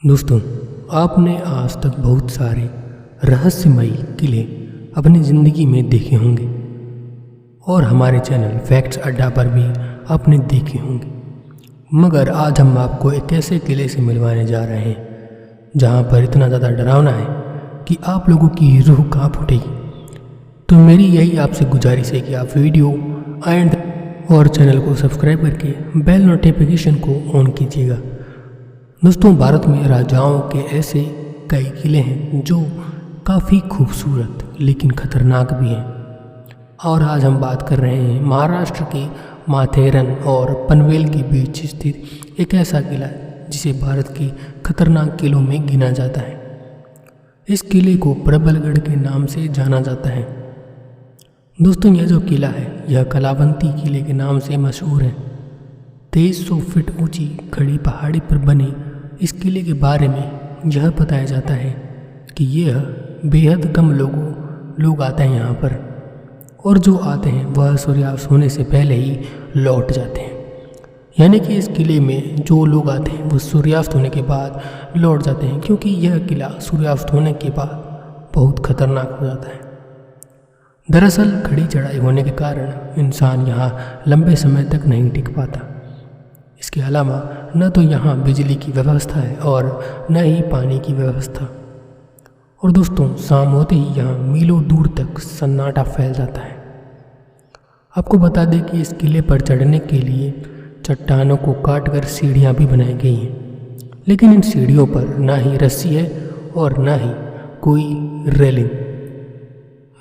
दोस्तों, आपने आज तक बहुत सारे रहस्यमयी किले अपनी ज़िंदगी में देखे होंगे और हमारे चैनल फैक्ट्स अड्डा पर भी आपने देखे होंगे, मगर आज हम आपको एक ऐसे किले से मिलवाने जा रहे हैं जहां पर इतना ज़्यादा डरावना है कि आप लोगों की रूह कांप उठेगी। तो मेरी यही आपसे गुजारिश है कि आप वीडियो एंड और चैनल को सब्सक्राइब करके बेल नोटिफिकेशन को ऑन कीजिएगा। दोस्तों, भारत में राजाओं के ऐसे कई किले हैं जो काफ़ी खूबसूरत लेकिन ख़तरनाक भी हैं, और आज हम बात कर रहे हैं महाराष्ट्र के माथेरन और पनवेल के बीच स्थित एक ऐसा किला जिसे भारत के खतरनाक किलों में गिना जाता है। इस किले को प्रबलगढ़ के नाम से जाना जाता है। दोस्तों, यह जो किला है यह कलावंती किले के नाम से मशहूर है। 2300 फीट ऊंची खड़ी पहाड़ी पर बने इस किले के बारे में यह बताया जाता है कि यह बेहद कम लोग आते हैं यहाँ पर, और जो आते हैं वह सूर्यास्त होने से पहले ही लौट जाते हैं। यानी कि इस किले में जो लोग आते हैं वो सूर्यास्त होने के बाद लौट जाते हैं, क्योंकि यह किला सूर्यास्त होने के बाद बहुत खतरनाक हो जाता है। दरअसल खड़ी चढ़ाई होने के कारण इंसान यहाँ लंबे समय तक नहीं टिक पाता। इसके अलावा न तो यहाँ बिजली की व्यवस्था है और न ही पानी की व्यवस्था। और दोस्तों, शाम होते ही यहाँ मीलों दूर तक सन्नाटा फैल जाता है। आपको बता दें कि इस किले पर चढ़ने के लिए चट्टानों को काटकर सीढ़ियाँ भी बनाई गई हैं, लेकिन इन सीढ़ियों पर ना ही रस्सी है और ना ही कोई रेलिंग।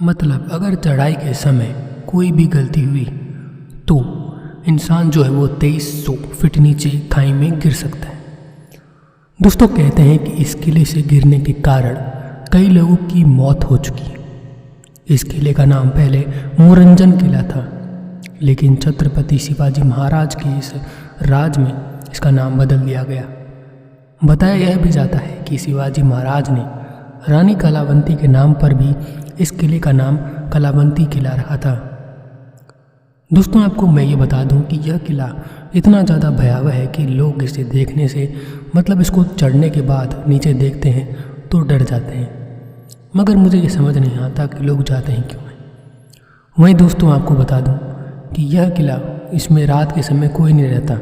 मतलब अगर चढ़ाई के समय कोई भी गलती हुई तो इंसान जो है वो 2300 फीट नीचे खाई में गिर सकता है। दोस्तों, कहते हैं कि इस किले से गिरने के कारण कई लोगों की मौत हो चुकी है। इस किले का नाम पहले मोरंजन किला था, लेकिन छत्रपति शिवाजी महाराज के इस राज में इसका नाम बदल दिया गया। बताया यह भी जाता है कि शिवाजी महाराज ने रानी कलावंती के नाम पर भी इस किले का नाम कलावंती किला रखा था। दोस्तों, आपको मैं ये बता दूं कि यह किला इतना ज़्यादा भयावह है कि लोग इसे देखने से मतलब इसको चढ़ने के बाद नीचे देखते हैं तो डर जाते हैं, मगर मुझे ये समझ नहीं आता कि लोग जाते हैं क्यों है। वहीं दोस्तों, आपको बता दूं कि यह किला इसमें रात के समय कोई नहीं रहता,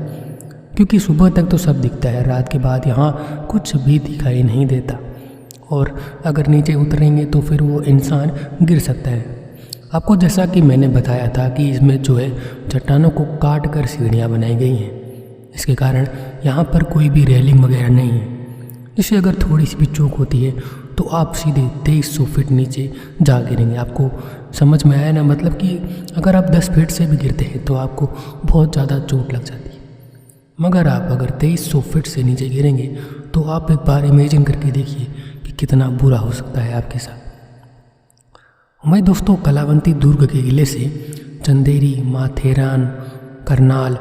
क्योंकि सुबह तक तो सब दिखता है, रात के बाद यहाँ कुछ भी दिखाई नहीं देता, और अगर नीचे उतरेंगे तो फिर वो इंसान गिर सकता है। आपको जैसा कि मैंने बताया था कि इसमें जो है चट्टानों को काट कर सीढ़ियाँ बनाई गई हैं, इसके कारण यहाँ पर कोई भी रेलिंग वगैरह नहीं है, जिससे अगर थोड़ी सी भी चूक होती है तो आप सीधे 2300 फीट नीचे जा गिरेंगे। आपको समझ में आया ना? मतलब कि अगर आप 10 फीट से भी गिरते हैं तो आपको बहुत ज़्यादा चोट लग जाती है, मगर आप अगर 2300 फीट से नीचे गिरेंगे तो आप एक बार इमेजिन करके देखिए कि कितना बुरा हो सकता है आपके साथ। वहीं दोस्तों, कलावंती दुर्ग के किले से चंदेरी, माथेरान, करनाल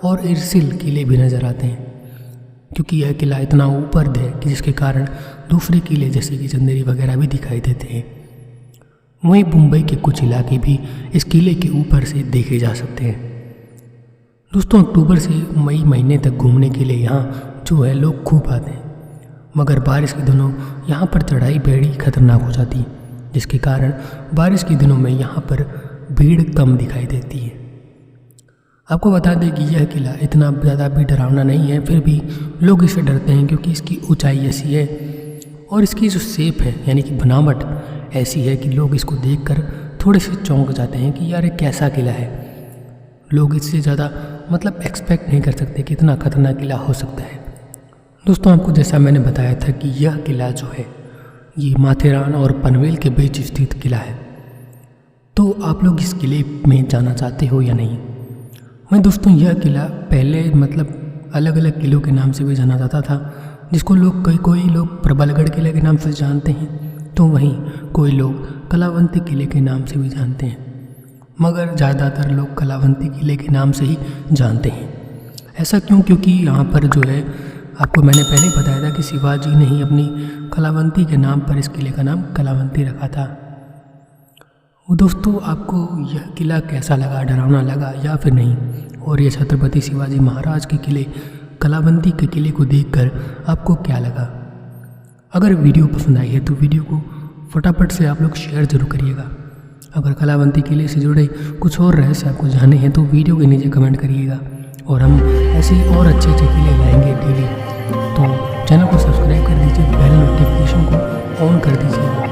और इरसिल किले भी नज़र आते हैं, क्योंकि यह किला इतना ऊपर है कि जिसके कारण दूसरे किले जैसे कि चंदेरी वगैरह भी दिखाई देते हैं। वहीं मुंबई के कुछ इलाके भी इस किले के ऊपर से देखे जा सकते हैं। दोस्तों, अक्टूबर से मई महीने तक घूमने के लिए यहाँ जो है लोग खूब आते हैं, मगर बारिश के दिनों यहाँ पर चढ़ाई बेड़ी खतरनाक हो जाती है, जिसके कारण बारिश के दिनों में यहाँ पर भीड़ कम दिखाई देती है। आपको बता दें कि यह किला इतना ज़्यादा भी डरावना नहीं है, फिर भी लोग इससे डरते हैं क्योंकि इसकी ऊंचाई ऐसी है और इसकी जो शेप है यानी कि बनावट ऐसी है कि लोग इसको देखकर थोड़े से चौंक जाते हैं कि यार ये कैसा किला है। लोग इससे ज़्यादा मतलब एक्सपेक्ट नहीं कर सकते कि इतना खतरनाक किला हो सकता है। दोस्तों, आपको जैसा मैंने बताया था कि यह किला जो है ये माथेरान और पनवेल के बीच स्थित किला है। तो आप लोग इस किले में जाना चाहते हो या नहीं? वहीं दोस्तों, यह किला पहले मतलब अलग अलग किलों के नाम से भी जाना जाता था, जिसको लोग कोई लोग प्रबलगढ़ किले के नाम से जानते हैं, तो वहीं कोई लोग कलावंती किले के नाम से भी जानते हैं, मगर ज़्यादातर लोग कलावंती किले के नाम से ही जानते हैं। ऐसा क्यों? क्योंकि यहाँ पर जो है आपको मैंने पहले बताया था कि शिवाजी ने ही अपनी कलावंती के नाम पर इस किले का नाम कलावंती रखा था। दोस्तों, आपको यह किला कैसा लगा? डरावना लगा या फिर नहीं? और ये छत्रपति शिवाजी महाराज के किले कलावंती के किले को देखकर आपको क्या लगा? अगर वीडियो पसंद आई है तो वीडियो को फटाफट से आप लोग शेयर जरूर करिएगा। अगर कलावंती किले से जुड़े कुछ और रहस्य आपको जानने हैं तो वीडियो के नीचे कमेंट करिएगा और हम ऐसे ही और अच्छे अच्छे किले लाएंगे डेली। तो चैनल को सब्सक्राइब कर दीजिए, बेल नोटिफिकेशन को ऑन कर दीजिएगा।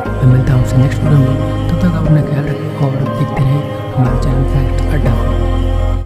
मैं मिलता हूँ आपसे नेक्स्ट वीडियो में, तब तक अपना ख्याल रखें और देखते रहें हमारे चैनल